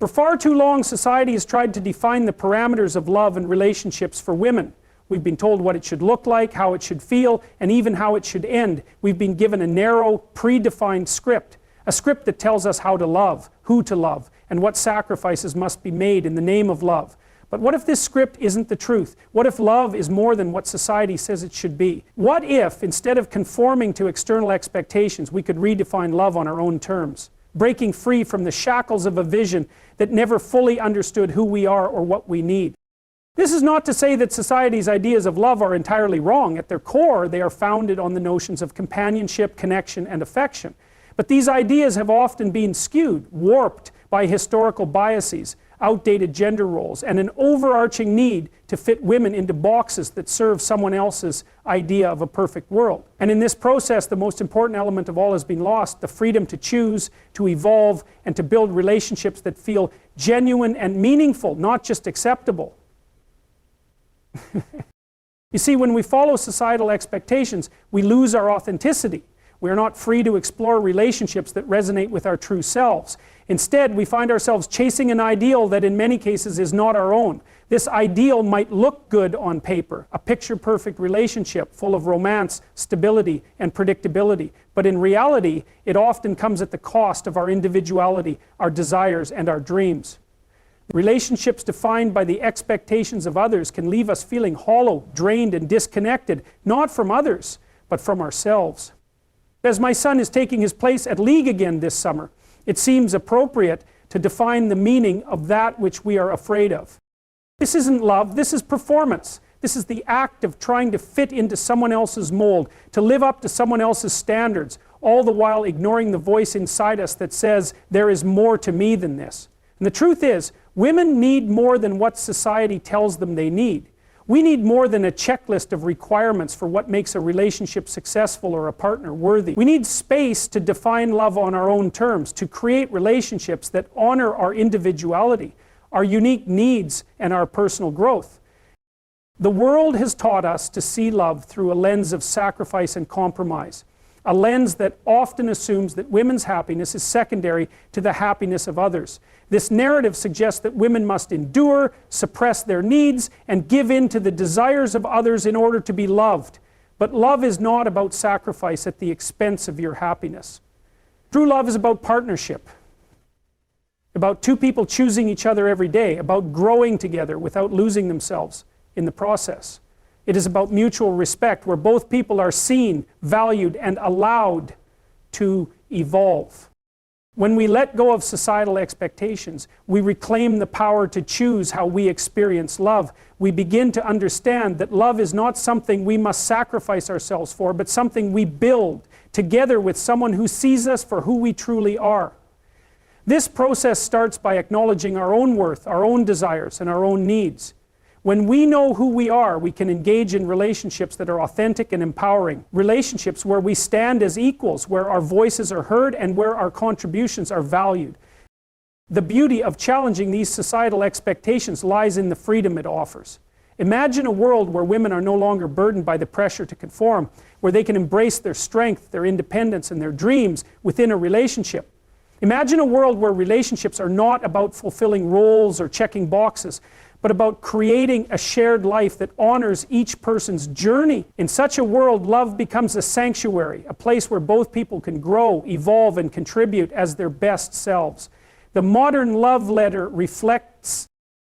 For far too long, society has tried to define the parameters of love and relationships for women. We've been told what it should look like, how it should feel, and even how it should end. We've been given a narrow, predefined script. A script that tells us how to love, who to love, and what sacrifices must be made in the name of love. But what if this script isn't the truth? What if love is more than what society says it should be? What if, instead of conforming to external expectations, we could redefine love on our own terms, breaking free from the shackles of a vision that never fully understood who we are or what we need? This is not to say that society's ideas of love are entirely wrong. At their core, they are founded on the notions of companionship, connection, and affection. But these ideas have often been skewed, warped by historical biases, outdated gender roles, and an overarching need to fit women into boxes that serve someone else's idea of a perfect world. And in this process, the most important element of all has been lost: the freedom to choose, to evolve, and to build relationships that feel genuine and meaningful, not just acceptable. You see, when we follow societal expectations, we lose our authenticity. We are not free to explore relationships that resonate with our true selves. Instead, we find ourselves chasing an ideal that in many cases is not our own. This ideal might look good on paper, a picture-perfect relationship full of romance, stability, and predictability. But in reality, it often comes at the cost of our individuality, our desires, and our dreams. Relationships defined by the expectations of others can leave us feeling hollow, drained, and disconnected, not from others, but from ourselves. As my son is taking his place at League again this summer, it seems appropriate to define the meaning of that which we are afraid of. This isn't love, this is performance. This is the act of trying to fit into someone else's mold, to live up to someone else's standards, all the while ignoring the voice inside us that says, there is more to me than this. And the truth is, women need more than what society tells them they need. We need more than a checklist of requirements for what makes a relationship successful or a partner worthy. We need space to define love on our own terms, to create relationships that honor our individuality, our unique needs, and our personal growth. The world has taught us to see love through a lens of sacrifice and compromise, a lens that often assumes that women's happiness is secondary to the happiness of others. This narrative suggests that women must endure, suppress their needs, and give in to the desires of others in order to be loved. But love is not about sacrifice at the expense of your happiness. True love is about partnership, about two people choosing each other every day, about growing together without losing themselves in the process. It is about mutual respect, where both people are seen, valued, and allowed to evolve. When we let go of societal expectations, we reclaim the power to choose how we experience love. We begin to understand that love is not something we must sacrifice ourselves for, but something we build together with someone who sees us for who we truly are. This process starts by acknowledging our own worth, our own desires, and our own needs. When we know who we are, we can engage in relationships that are authentic and empowering. Relationships where we stand as equals, where our voices are heard, and where our contributions are valued. The beauty of challenging these societal expectations lies in the freedom it offers. Imagine a world where women are no longer burdened by the pressure to conform, where they can embrace their strength, their independence, and their dreams within a relationship. Imagine a world where relationships are not about fulfilling roles or checking boxes, but about creating a shared life that honors each person's journey. In such a world, love becomes a sanctuary, a place where both people can grow, evolve, and contribute as their best selves. The modern love letter reflects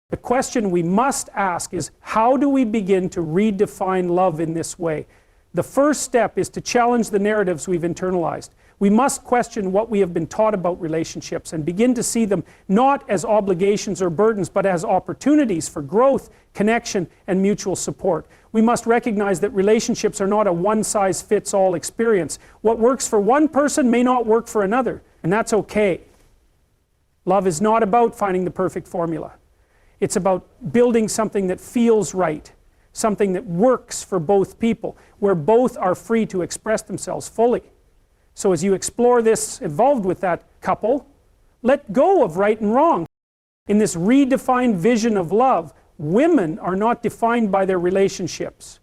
the question we must ask is, how do we begin to redefine love in this way? The first step is to challenge the narratives we've internalized. We must question what we have been taught about relationships and begin to see them not as obligations or burdens, but as opportunities for growth, connection, and mutual support. We must recognize that relationships are not a one-size-fits-all experience. What works for one person may not work for another, and that's okay. Love is not about finding the perfect formula. It's about building something that feels right, something that works for both people, where both are free to express themselves fully. So as you explore this involved with that couple, let go of right and wrong. In this redefined vision of love, women are not defined by their relationships.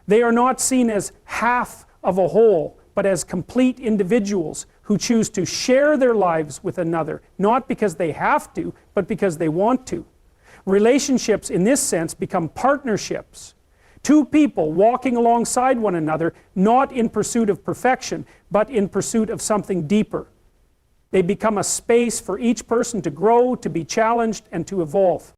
They are not seen as half of a whole, but as complete individuals who choose to share their lives with another, not because they have to, but because they want to. Relationships in this sense become partnerships. Two people walking alongside one another, not in pursuit of perfection, but in pursuit of something deeper. They become a space for each person to grow, to be challenged, and to evolve.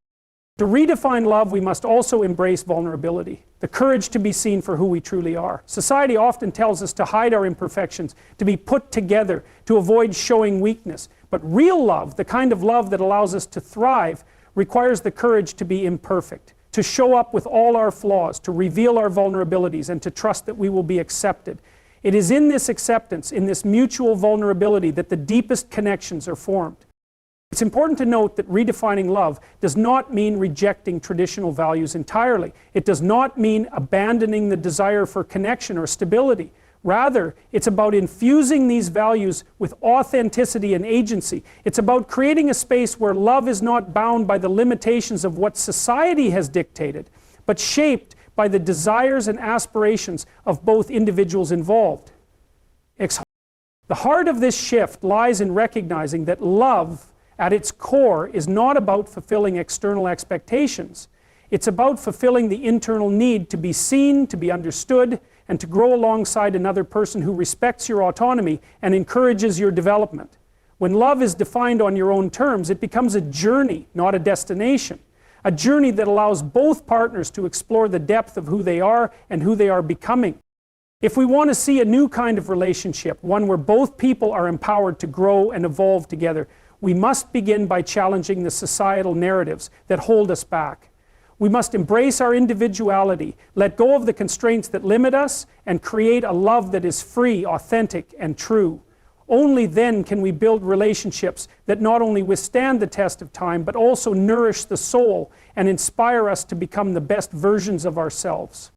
To redefine love, we must also embrace vulnerability, the courage to be seen for who we truly are. Society often tells us to hide our imperfections, to be put together, to avoid showing weakness. But real love, the kind of love that allows us to thrive, requires the courage to be imperfect, to show up with all our flaws, to reveal our vulnerabilities, and to trust that we will be accepted. It is in this acceptance, in this mutual vulnerability, that the deepest connections are formed. It's important to note that redefining love does not mean rejecting traditional values entirely. It does not mean abandoning the desire for connection or stability. Rather, it's about infusing these values with authenticity and agency. It's about creating a space where love is not bound by the limitations of what society has dictated, but shaped by the desires and aspirations of both individuals involved. The heart of this shift lies in recognizing that love, at its core, is not about fulfilling external expectations. It's about fulfilling the internal need to be seen, to be understood, and to grow alongside another person who respects your autonomy and encourages your development. When love is defined on your own terms, it becomes a journey, not a destination. A journey that allows both partners to explore the depth of who they are and who they are becoming. If we want to see a new kind of relationship, one where both people are empowered to grow and evolve together, we must begin by challenging the societal narratives that hold us back. We must embrace our individuality, let go of the constraints that limit us, and create a love that is free, authentic, and true. Only then can we build relationships that not only withstand the test of time, but also nourish the soul and inspire us to become the best versions of ourselves.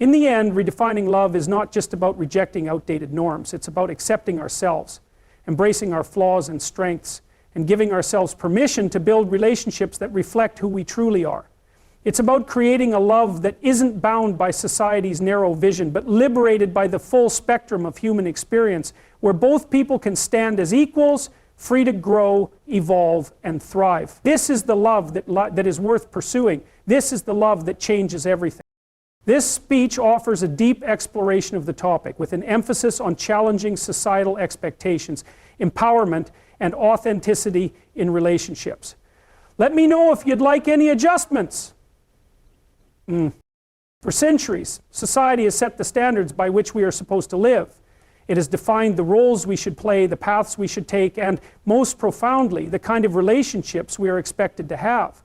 In the end, redefining love is not just about rejecting outdated norms. It's about accepting ourselves, embracing our flaws and strengths, and giving ourselves permission to build relationships that reflect who we truly are. It's about creating a love that isn't bound by society's narrow vision, but liberated by the full spectrum of human experience, where both people can stand as equals, free to grow, evolve, and thrive. This is the love that is worth pursuing. This is the love that changes everything. This speech offers a deep exploration of the topic, with an emphasis on challenging societal expectations, empowerment, and authenticity in relationships. Let me know if you'd like any adjustments. For centuries, society has set the standards by which we are supposed to live. It has defined the roles we should play, the paths we should take, and most profoundly, the kind of relationships we are expected to have.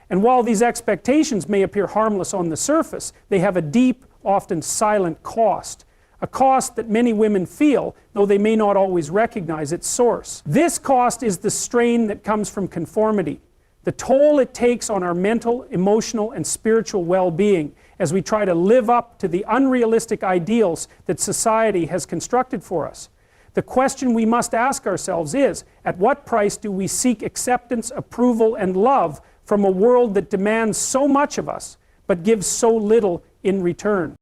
And while these expectations may appear harmless on the surface, they have a deep, often silent cost. A cost that many women feel, though they may not always recognize its source. This cost is the strain that comes from conformity, the toll it takes on our mental, emotional, and spiritual well-being as we try to live up to the unrealistic ideals that society has constructed for us. The question we must ask ourselves is, at what price do we seek acceptance, approval, and love from a world that demands so much of us, but gives so little in return?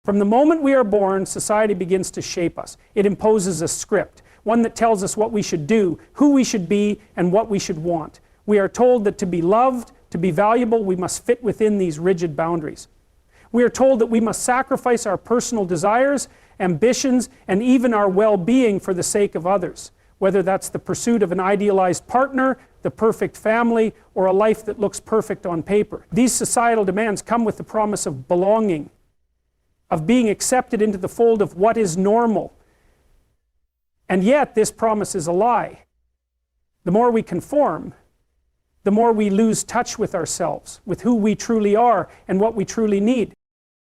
From the moment we are born, society begins to shape us. It imposes a script, one that tells us what we should do, who we should be, and what we should want. We are told that to be loved, to be valuable, we must fit within these rigid boundaries. We are told that we must sacrifice our personal desires, ambitions, and even our well-being for the sake of others, whether that's the pursuit of an idealized partner, the perfect family, or a life that looks perfect on paper. These societal demands come with the promise of belonging, of being accepted into the fold of what is normal. And yet, this promise is a lie. The more we conform, the more we lose touch with ourselves, with who we truly are and what we truly need.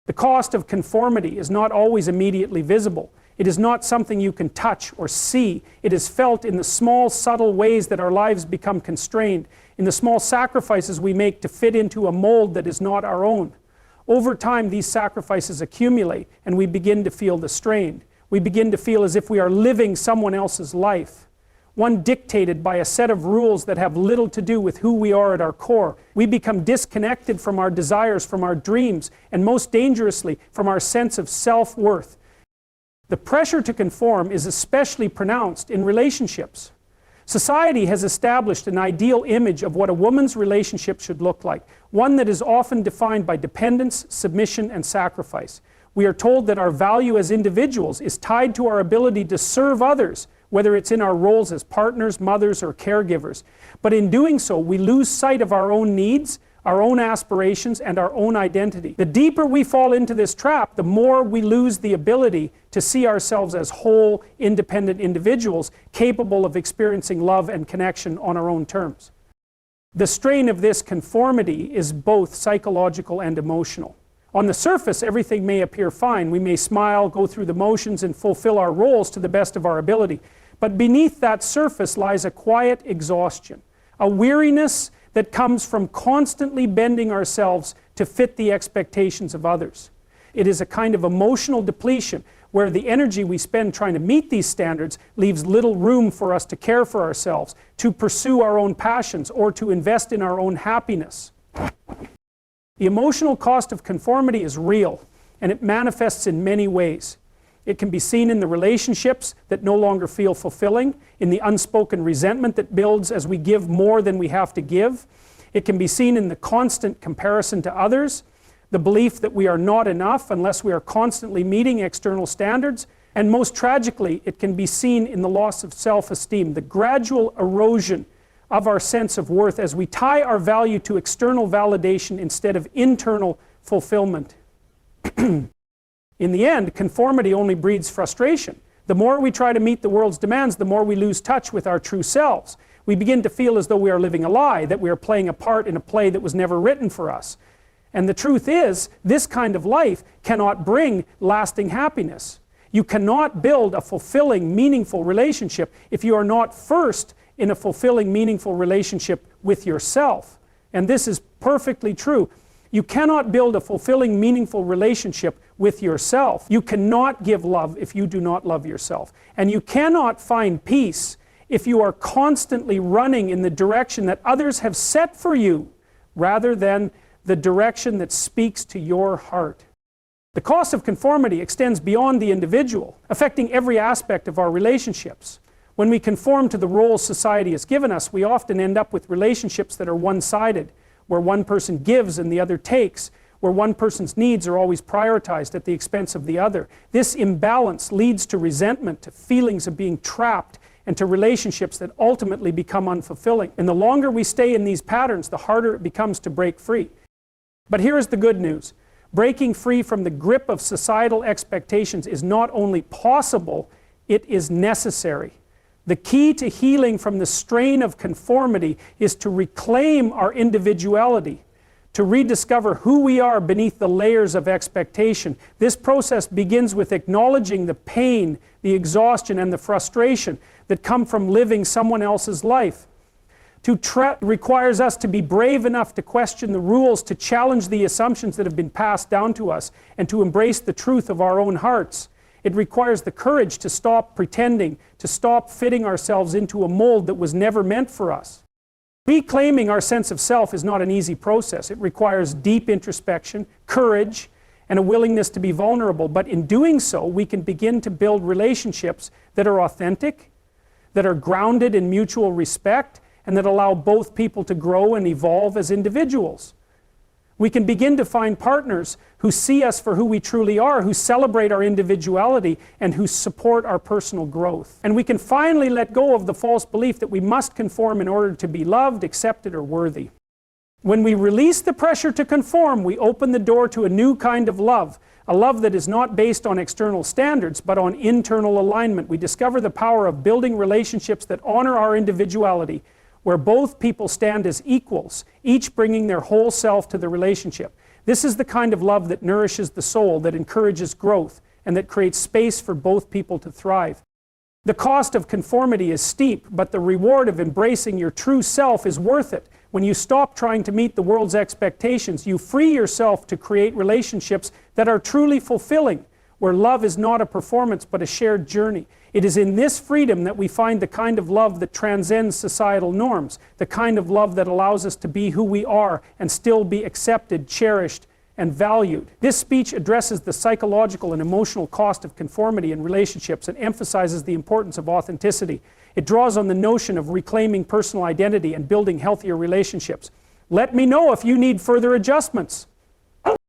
The cost of conformity is not always immediately visible. It is not something you can touch or see. It is felt in the small, subtle ways that our lives become constrained, in the small sacrifices we make to fit into a mold that is not our own. Over time, these sacrifices accumulate, and we begin to feel the strain. We begin to feel as if we are living someone else's life, one dictated by a set of rules that have little to do with who we are at our core. We become disconnected from our desires, from our dreams, and most dangerously, from our sense of self-worth. The pressure to conform is especially pronounced in relationships. Society has established an ideal image of what a woman's relationship should look like, one that is often defined by dependence, submission, and sacrifice. We are told that our value as individuals is tied to our ability to serve others, whether it's in our roles as partners, mothers, or caregivers. But in doing so, we lose sight of our own needs, our own aspirations, and our own identity. The deeper we fall into this trap, the more we lose the ability to see ourselves as whole, independent individuals capable of experiencing love and connection on our own terms. The strain of this conformity is both psychological and emotional. On the surface, everything may appear fine. We may smile, go through the motions, and fulfill our roles to the best of our ability. But beneath that surface lies a quiet exhaustion, a weariness that comes from constantly bending ourselves to fit the expectations of others. It is a kind of emotional depletion where the energy we spend trying to meet these standards leaves little room for us to care for ourselves, to pursue our own passions, or to invest in our own happiness. The emotional cost of conformity is real, and it manifests in many ways. It can be seen in the relationships that no longer feel fulfilling, in the unspoken resentment that builds as we give more than we have to give. It can be seen in the constant comparison to others, the belief that we are not enough unless we are constantly meeting external standards, and most tragically, it can be seen in the loss of self-esteem, the gradual erosion of our sense of worth as we tie our value to external validation instead of internal fulfillment. In the end, conformity only breeds frustration. The more we try to meet the world's demands, the more we lose touch with our true selves. We begin to feel as though we are living a lie, that we are playing a part in a play that was never written for us. And the truth is, this kind of life cannot bring lasting happiness. You cannot build a fulfilling, meaningful relationship if you are not first in a fulfilling, meaningful relationship with yourself. And this is perfectly true. You cannot build a fulfilling, meaningful relationship with yourself. You cannot give love if you do not love yourself. And you cannot find peace if you are constantly running in the direction that others have set for you, rather than the direction that speaks to your heart. The cost of conformity extends beyond the individual, affecting every aspect of our relationships. When we conform to the roles society has given us, we often end up with relationships that are one-sided, where one person gives and the other takes, where one person's needs are always prioritized at the expense of the other. This imbalance leads to resentment, to feelings of being trapped, and to relationships that ultimately become unfulfilling. And the longer we stay in these patterns, the harder it becomes to break free. But here is the good news. Breaking free from the grip of societal expectations is not only possible, it is necessary. The key to healing from the strain of conformity is to reclaim our individuality, to rediscover who we are beneath the layers of expectation. This process begins with acknowledging the pain, the exhaustion, and the frustration that come from living someone else's life. Requires us to be brave enough to question the rules, to challenge the assumptions that have been passed down to us, and to embrace the truth of our own hearts. It requires the courage to stop pretending, to stop fitting ourselves into a mold that was never meant for us. Reclaiming our sense of self is not an easy process. It requires deep introspection, courage, and a willingness to be vulnerable. But in doing so, we can begin to build relationships that are authentic, that are grounded in mutual respect, and that allow both people to grow and evolve as individuals. We can begin to find partners who see us for who we truly are, who celebrate our individuality, and who support our personal growth. And we can finally let go of the false belief that we must conform in order to be loved, accepted, or worthy. When we release the pressure to conform, we open the door to a new kind of love, a love that is not based on external standards, but on internal alignment. We discover the power of building relationships that honor our individuality, where both people stand as equals, each bringing their whole self to the relationship. This is the kind of love that nourishes the soul, that encourages growth, and that creates space for both people to thrive. The cost of conformity is steep, but the reward of embracing your true self is worth it. When you stop trying to meet the world's expectations, you free yourself to create relationships that are truly fulfilling, where love is not a performance but a shared journey. It is in this freedom that we find the kind of love that transcends societal norms, the kind of love that allows us to be who we are and still be accepted, cherished, and valued. This speech addresses the psychological and emotional cost of conformity in relationships and emphasizes the importance of authenticity. It draws on the notion of reclaiming personal identity and building healthier relationships. Let me know if you need further adjustments.